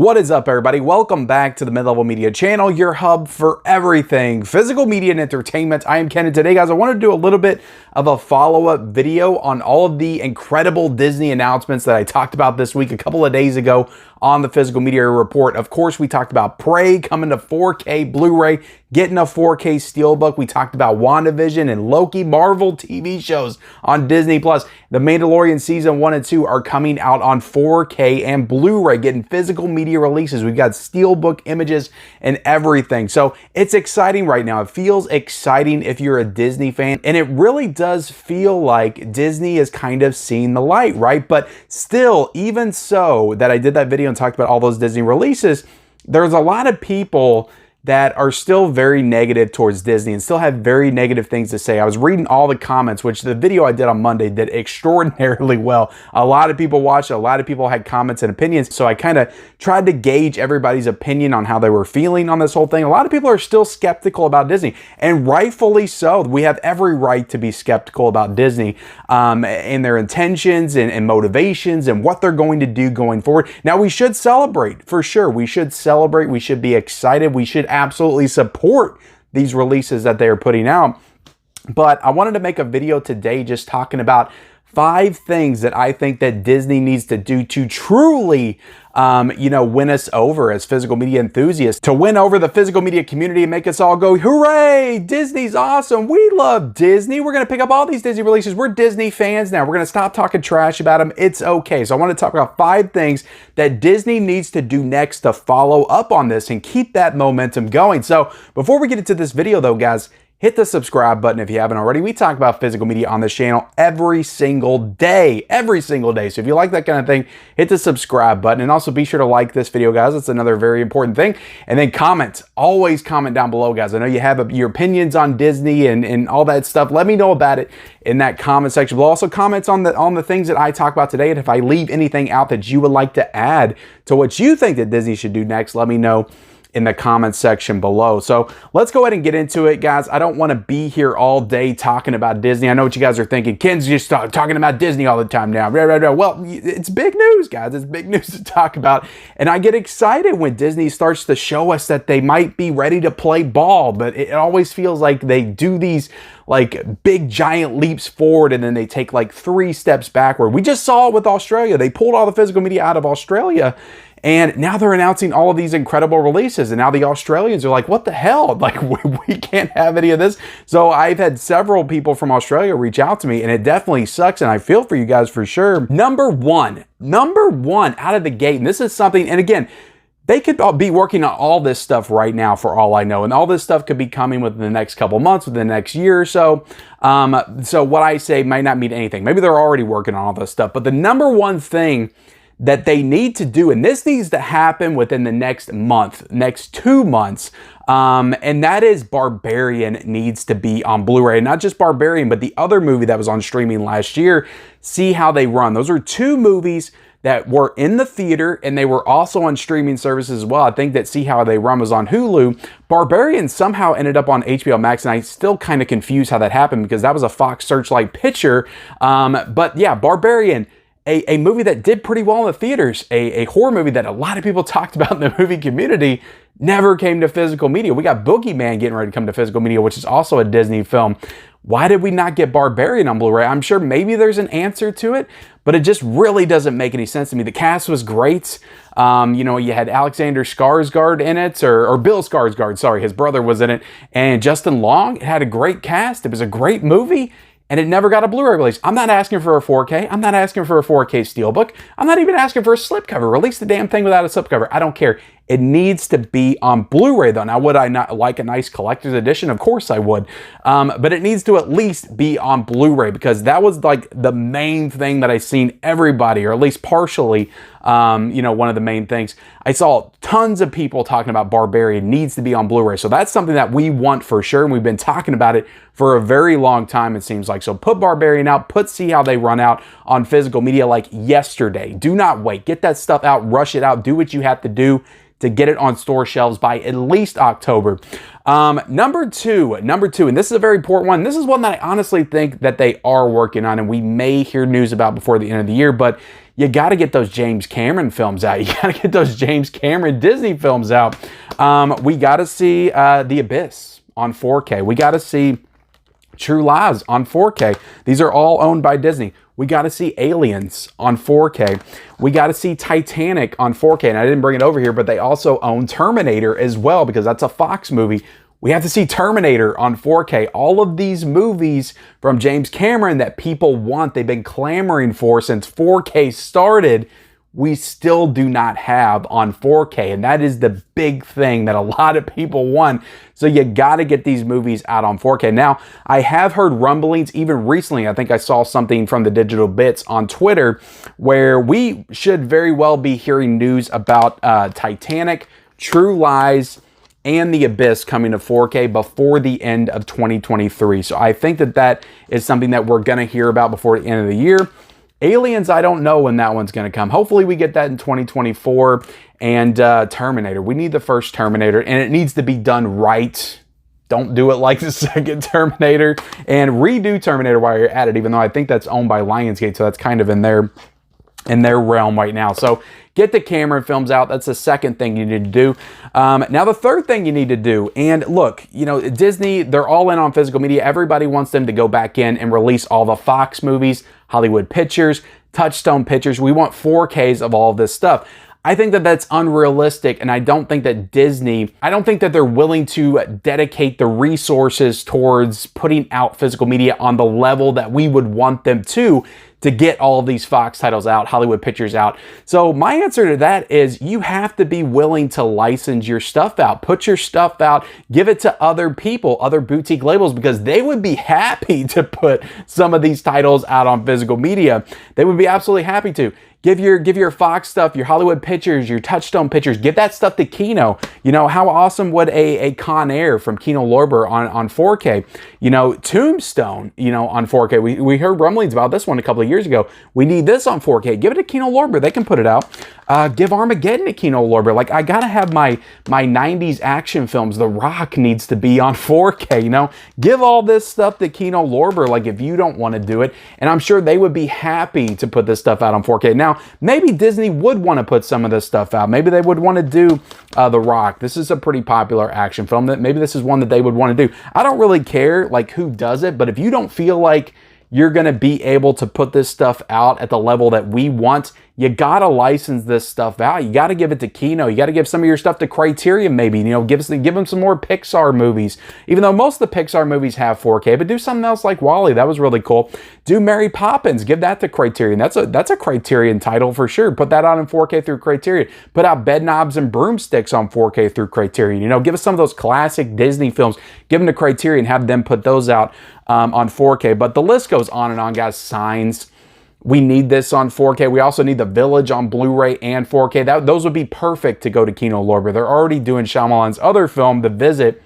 What is up, everybody? Welcome back to the Mid-Level Media channel, your hub for everything physical media and entertainment. I am Ken, and today, guys, I want to do a little bit of a follow-up video on all of the incredible Disney announcements that I talked about this week a couple of days ago on the Physical Media Report. Of course, we talked about Prey coming to 4K Blu-ray, getting a 4K Steelbook. We talked about WandaVision and Loki, Marvel TV shows on Disney+. The Mandalorian Season 1 and 2 are coming out on 4K and Blu-ray, getting physical media releases. We've got Steelbook images and everything. So it's exciting right now. It feels exciting if you're a Disney fan, and it really does feel like Disney is kind of seeing the light, right? But still, even so that I did that video and talked about all those Disney releases, there's a lot of people that are still very negative towards Disney and still have very negative things to say. I was reading all the comments, which the video I did on Monday did extraordinarily well. A lot of people watched, a lot of people had comments and opinions, so I kind of tried to gauge everybody's opinion on how they were feeling on this whole thing. A lot of people are still skeptical about Disney, and rightfully so. We have every right to be skeptical about Disney and their intentions and motivations and what they're going to do going forward. Now, we should celebrate, for sure. We should celebrate. We should be excited. We should absolutely support these releases that they are putting out. But I wanted to make a video today just talking about 5 things that I think that Disney needs to do to truly, win us over as physical media enthusiasts, to win over the physical media community and make us all go, hooray, Disney's awesome. We love Disney. We're going to pick up all these Disney releases. We're Disney fans now. We're going to stop talking trash about them. It's okay. So I want to talk about 5 things that Disney needs to do next to follow up on this and keep that momentum going. So before we get into this video though, guys, hit the subscribe button if you haven't already. We talk about physical media on this channel every single day. So if you like that kind of thing, hit the subscribe button, and also be sure to like this video, guys. That's another very important thing. And then comment. Always comment down below, guys. I know you have your opinions on Disney and all that stuff. Let me know about it in that comment section below. Also, comments on the things that I talk about today, and if I leave anything out that you would like to add to what you think that Disney should do next, let me know in the comments section below. So let's go ahead and get into it, guys. I don't want to be here all day talking about Disney. I know what you guys are thinking. Ken's just talking about Disney all the time now. Well, it's big news, guys. It's big news to talk about. And I get excited when Disney starts to show us that they might be ready to play ball, but it always feels like they do these like big giant leaps forward and then they take like 3 steps backward. We just saw it with Australia. They pulled all the physical media out of Australia, and now they're announcing all of these incredible releases. And now the Australians are like, what the hell? Like, we can't have any of this. So I've had several people from Australia reach out to me, and it definitely sucks. And I feel for you guys for sure. Number one out of the gate. And this is something, and again, they could be working on all this stuff right now for all I know. And all this stuff could be coming within the next couple months, within the next year or so. So what I say might not mean anything. Maybe they're already working on all this stuff. But the number one thing that they need to do, and this needs to happen within the next month, next 2 months, and that is Barbarian needs to be on Blu-ray. Not just Barbarian, but the other movie that was on streaming last year, See How They Run. Those are 2 movies that were in the theater, and they were also on streaming services as well. I think that See How They Run was on Hulu. Barbarian somehow ended up on HBO Max, and I still kind of confused how that happened because that was a Fox Searchlight picture. But yeah, Barbarian, a movie that did pretty well in the theaters, a horror movie that a lot of people talked about in the movie community, never came to physical media. We got Boogeyman getting ready to come to physical media, which is also a Disney film. Why did we not get Barbarian on Blu-ray? I'm sure maybe there's an answer to it, but it just really doesn't make any sense to me. The cast was great. You had Alexander Skarsgård in it, or Bill Skarsgård, sorry, his brother was in it, and Justin Long. It had a great cast. It was a great movie, and it never got a Blu-ray release. I'm not asking for a 4K. I'm not asking for a 4K Steelbook. I'm not even asking for a slipcover. Release the damn thing without a slipcover. I don't care. It needs to be on Blu-ray though. Now, would I not like a nice collector's edition? Of course I would. But it needs to at least be on Blu-ray, because that was like the main thing that I seen everybody, or at least partially, one of the main things. I saw tons of people talking about Barbarian needs to be on Blu-ray. So that's something that we want for sure. And we've been talking about it for a very long time, it seems like. So put Barbarian out, put See How They Run out on physical media like yesterday. Do not wait. Get that stuff out, rush it out, do what you have to do to get it on store shelves by at least October. Number two, and this is a very important one. This is one that I honestly think that they are working on and we may hear news about before the end of the year, but you got to get those James Cameron films out. You got to get those James Cameron Disney films out. We got to see The Abyss on 4K. We got to see True Lies on 4K. These are all owned by Disney. We got to see Aliens on 4K. We got to see Titanic on 4K. And I didn't bring it over here, but they also own Terminator as well because that's a Fox movie. We have to see Terminator on 4K. All of these movies from James Cameron that people want, they've been clamoring for since 4K started, we still do not have on 4K. And that is the big thing that a lot of people want. So you got to get these movies out on 4K. Now, I have heard rumblings even recently. I think I saw something from the Digital Bits on Twitter where we should very well be hearing news about Titanic, True Lies, and The Abyss coming to 4K before the end of 2023. So I think that that is something that we're going to hear about before the end of the year. Aliens, I don't know when that one's going to come. Hopefully we get that in 2024. And Terminator, we need the first Terminator, and it needs to be done right. Don't do it like the second Terminator, and redo Terminator while you're at it, even though I think that's owned by Lionsgate, so that's kind of in their realm right now. So get the Cameron films out. That's the second thing you need to do. Now, the third thing you need to do, and look, you know, Disney, they're all in on physical media. Everybody wants them to go back in and release all the Fox movies, Hollywood Pictures, Touchstone Pictures. We want 4Ks of all of this stuff. I think that that's unrealistic, and I don't think that I don't think that they're willing to dedicate the resources towards putting out physical media on the level that we would want them to get all of these Fox titles out, Hollywood Pictures out. So my answer to that is you have to be willing to license your stuff out. Put your stuff out, give it to other people, other boutique labels, because they would be happy to put some of these titles out on physical media. They would be absolutely happy to. Give your Fox stuff, your Hollywood Pictures, your Touchstone Pictures, give that stuff to Kino. You know, how awesome would a Con Air from Kino Lorber on 4K? You know, Tombstone, you know, on 4K. We heard rumblings about this one a couple of years ago. We need this on 4K. Give it to Kino Lorber. They can put it out. Give Armageddon to Kino Lorber. Like, I gotta have my 90s action films. The Rock needs to be on 4K, you know? Give all this stuff to Kino Lorber, like, if you don't want to do it. And I'm sure they would be happy to put this stuff out on 4K. Now, maybe Disney would want to put some of this stuff out. Maybe they would want to do The Rock. This is a pretty popular action film. Maybe this is one that they would want to do. I don't really care, like, who does it, but if you don't feel like you're going to be able to put this stuff out at the level that we want, you got to license this stuff out. You got to give it to Kino. You got to give some of your stuff to Criterion, maybe. You know, give them some more Pixar movies. Even though most of the Pixar movies have 4K, but do something else like WALL-E. That was really cool. Do Mary Poppins. Give that to Criterion. That's a Criterion title for sure. Put that out in 4K through Criterion. Put out Bedknobs and Broomsticks on 4K through Criterion. You know, give us some of those classic Disney films. Give them to Criterion. Have them put those out on 4K. But the list goes on and on, guys. Signs. We need this on 4K. We also need The Village on Blu-ray and 4K. Those would be perfect to go to Kino Lorber. They're already doing Shyamalan's other film, The Visit.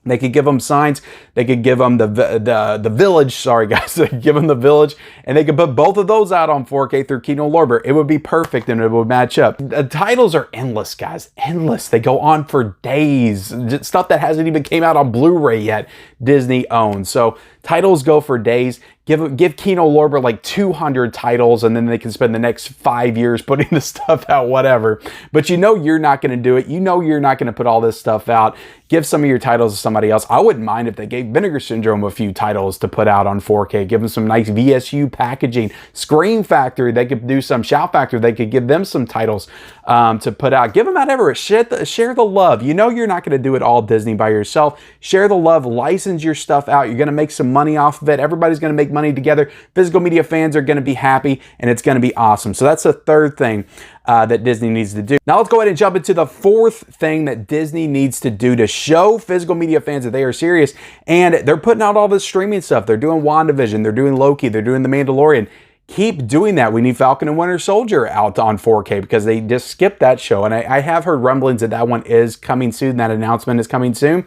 They could give them Signs. They could give them the Village. Sorry, guys. They could give them The Village. And they could put both of those out on 4K through Kino Lorber. It would be perfect and it would match up. The titles are endless, guys. Endless. They go on for days. Stuff that hasn't even came out on Blu-ray yet, Disney owns. So titles go for days. Give Kino Lorber like 200 titles, and then they can spend the next 5 years putting the stuff out, whatever. But you know you're not going to do it. You know you're not going to put all this stuff out. Give some of your titles to somebody else. I wouldn't mind if they gave Vinegar Syndrome a few titles to put out on 4K. Give them some nice VSU packaging. Scream Factory, they could do some. Shout Factory, they could give them some titles to put out. Give them out everywhere. Share the love. You know you're not going to do it all Disney by yourself. Share the love. License your stuff out. You're going to make some money off of it. Everybody's going to make money together. Physical media fans are going to be happy, and it's going to be awesome. So that's the third thing that Disney needs to do. Now let's go ahead and jump into the fourth thing that Disney needs to do to show physical media fans that they are serious. And they're putting out all this streaming stuff. They're doing WandaVision. They're doing Loki. They're doing The Mandalorian. Keep doing that. We need Falcon and Winter Soldier out on 4K because they just skipped that show. And I have heard rumblings that one is coming soon. That announcement is coming soon.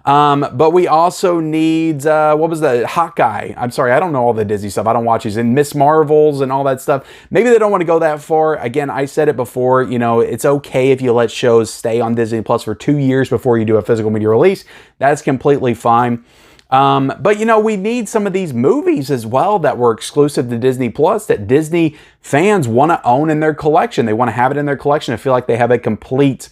But we also need, what was the Hawkeye? I'm sorry, I don't know all the Disney stuff. I don't watch these. And Miss Marvels and all that stuff. Maybe they don't want to go that far. Again, I said it before, you know, it's okay if you let shows stay on Disney Plus for 2 years before you do a physical media release. That's completely fine. But you know, we need some of these movies as well that were exclusive to Disney Plus that Disney fans want to own in their collection. They want to have it in their collection. I feel like they have a complete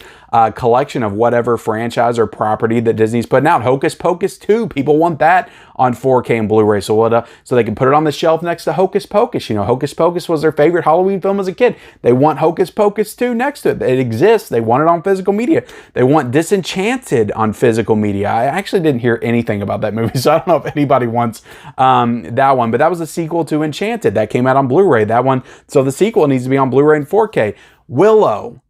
collection of whatever franchise or property that Disney's putting out. Hocus Pocus 2, people want that on 4K and Blu-ray, so they can put it on the shelf next to Hocus Pocus. You know, Hocus Pocus was their favorite Halloween film as a kid. They want Hocus Pocus 2 next to it. It exists. They want it on physical media. They want Disenchanted on physical media. I actually didn't hear anything about that movie, so I don't know if anybody wants that one, but that was a sequel to Enchanted that came out on Blu-ray. That one, so the sequel needs to be on Blu-ray and 4K. Willow.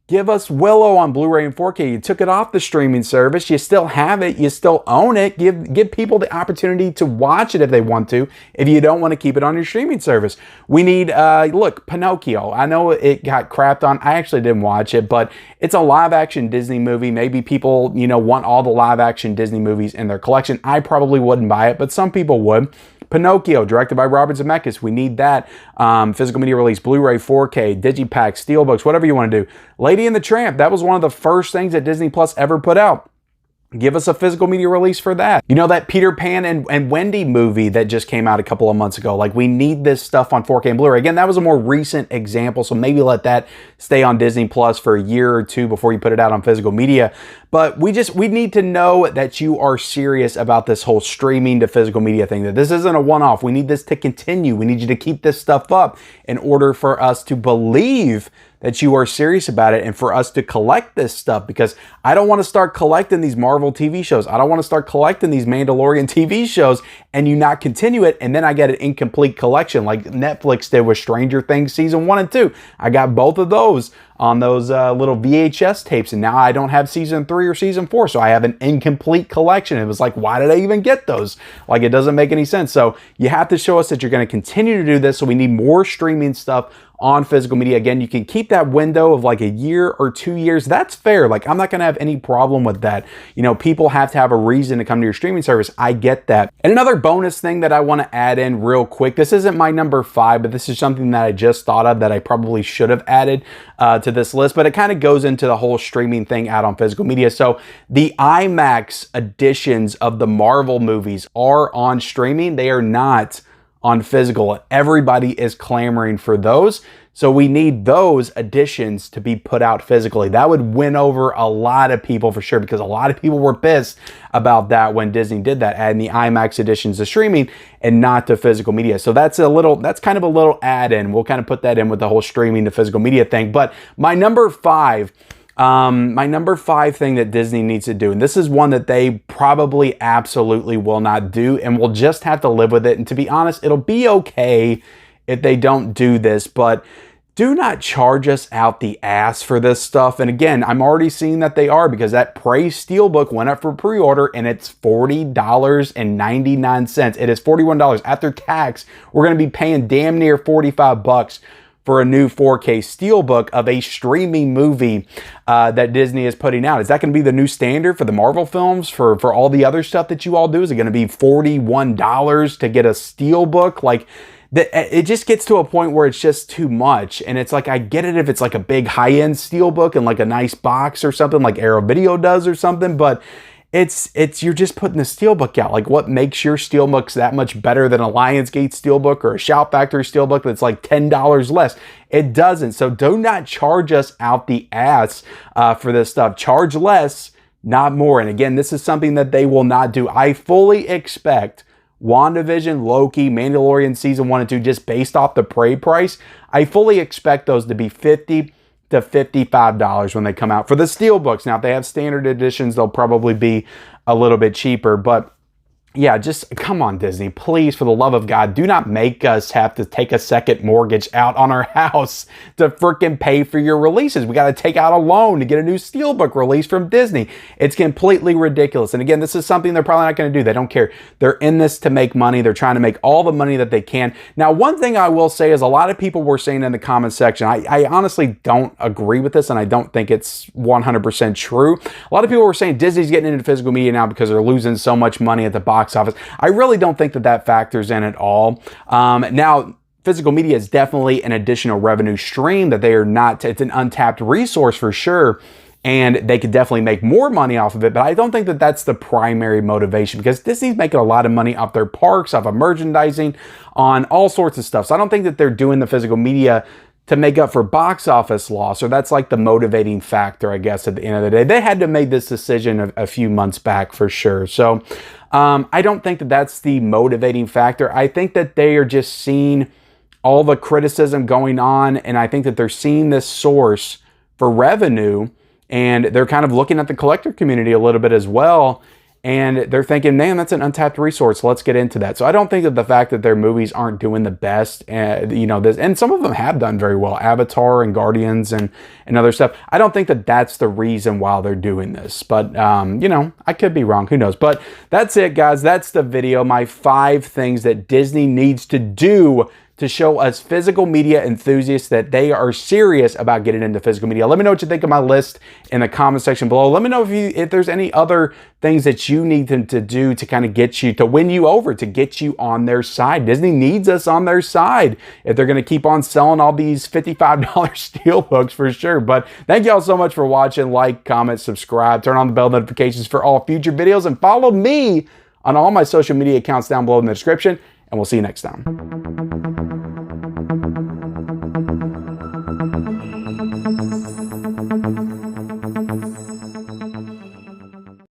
Give us Willow on Blu-ray and 4K. You took it off the streaming service. You still have it. You still own it. Give people the opportunity to watch it if they want to, if you don't want to keep it on your streaming service. We need, look, Pinocchio. I know it got crapped on. I actually didn't watch it, but it's a live-action Disney movie. Maybe people, you know, want all the live-action Disney movies in their collection. I probably wouldn't buy it, but some people would. Pinocchio, directed by Robert Zemeckis. We need that. Physical media release, Blu-ray, 4K, Digipack, Steelbooks, whatever you want to do. Lady and the Tramp, that was one of the first things that Disney Plus ever put out. Give us a physical media release for that. You know, that Peter Pan and Wendy movie that just came out a couple of months ago. Like, we need this stuff on 4K and Blu-ray. Again, that was a more recent example, so maybe let that stay on Disney Plus for a year or two before you put it out on physical media. But we need to know that you are serious about this whole streaming to physical media thing, that this isn't a one-off. We need this to continue. We need you to keep this stuff up in order for us to believe that you are serious about it and for us to collect this stuff, because I don't want to start collecting these Marvel TV shows. I don't want to start collecting these Mandalorian TV shows and you not continue it, and then I get an incomplete collection like Netflix did with Stranger Things season 1 and 2. I got both of those on those little VHS tapes, and now I don't have season 3 or season 4, so I have an incomplete collection. It was like, why did I even get those? Like, it doesn't make any sense. So you have to show us that you're going to continue to do this, so we need more streaming stuff on physical media. Again, you can keep that window of like a year or 2 years. That's fair. Like, I'm not going to have any problem with that. You know, people have to have a reason to come to your streaming service. I get that. And another bonus thing that I want to add in real quick, this isn't my number 5, but this is something that I just thought of that I probably should have added to this list, but it kind of goes into the whole streaming thing out on physical media. So the IMAX editions of the Marvel movies are on streaming. They are not on physical. Everybody is clamoring for those. So we need those editions to be put out physically. That would win over a lot of people for sure, because a lot of people were pissed about that when Disney did that, adding the IMAX editions to streaming and not to physical media. So that's kind of a little add-in. We'll kind of put that in with the whole streaming to physical media thing. But my number 5 thing that Disney needs to do, and this is one that they probably absolutely will not do, and we'll just have to live with it. And to be honest, it'll be okay if they don't do this, but do not charge us out the ass for this stuff. And again, I'm already seeing that they are, because that Prey Steelbook went up for pre-order and it's $40.99. It is $41 after tax. We're going to be paying damn near $45 for a new 4K Steelbook of a streaming movie that Disney is putting out. Is that going to be the new standard for the Marvel films, for all the other stuff that you all do? Is it going to be $41 to get a Steelbook? Like, it just gets to a point where it's just too much. And it's like, I get it if it's like a big high-end Steelbook and like a nice box or something like Arrow Video does or something, but you're just putting the Steelbook out. Like, what makes your Steelbooks that much better than a Lionsgate Steelbook or a Shout Factory Steelbook that's like $10 less? It doesn't. So do not charge us out the ass for this stuff. Charge less, not more. And again, this is something that they will not do. I fully expect WandaVision, Loki, Mandalorian season 1 and 2, just based off the Prey price, I fully expect those to be $50 to $55 when they come out for the Steelbooks. Now, if they have standard editions, they'll probably be a little bit cheaper, but yeah, just come on, Disney, please, for the love of God, do not make us have to take a second mortgage out on our house to freaking pay for your releases. We got to take out a loan to get a new Steelbook release from Disney. It's completely ridiculous. And again, this is something they're probably not going to do. They don't care. They're in this to make money. They're trying to make all the money that they can. Now, one thing I will say is a lot of people were saying in the comment section, I honestly don't agree with this, and I don't think it's 100% true. A lot of people were saying Disney's getting into physical media now because they're losing so much money at the box office. I really don't think that that factors in at all. Now, physical media is definitely an additional revenue stream that they are not, it's an untapped resource for sure. And they could definitely make more money off of it, but I don't think that that's the primary motivation, because Disney's making a lot of money off their parks, off of merchandising, on all sorts of stuff. So I don't think that they're doing the physical media to make up for box office loss, or that's like the motivating factor, I guess, at the end of the day. They had to make this decision a few months back for sure. So I don't think that that's the motivating factor. I think that they are just seeing all the criticism going on, and I think that they're seeing this source for revenue, and they're kind of looking at the collector community a little bit as well. And they're thinking, man, that's an untapped resource. Let's get into that. So I don't think that the fact that their movies aren't doing the best, and some of them have done very well, Avatar and Guardians and other stuff. I don't think that that's the reason why they're doing this. But, I could be wrong. Who knows? But that's it, guys. That's the video. My 5 things that Disney needs to do to show us physical media enthusiasts that they are serious about getting into physical media. Let me know what you think of my list in the comment section below. Let me know if there's any other things that you need them to do to kind of get you, to win you over, to get you on their side. Disney needs us on their side if they're going to keep on selling all these $55 steelbooks for sure. But thank y'all so much for watching. Like, comment, subscribe, turn on the bell notifications for all future videos, and follow me on all my social media accounts down below in the description. And we'll see you next time.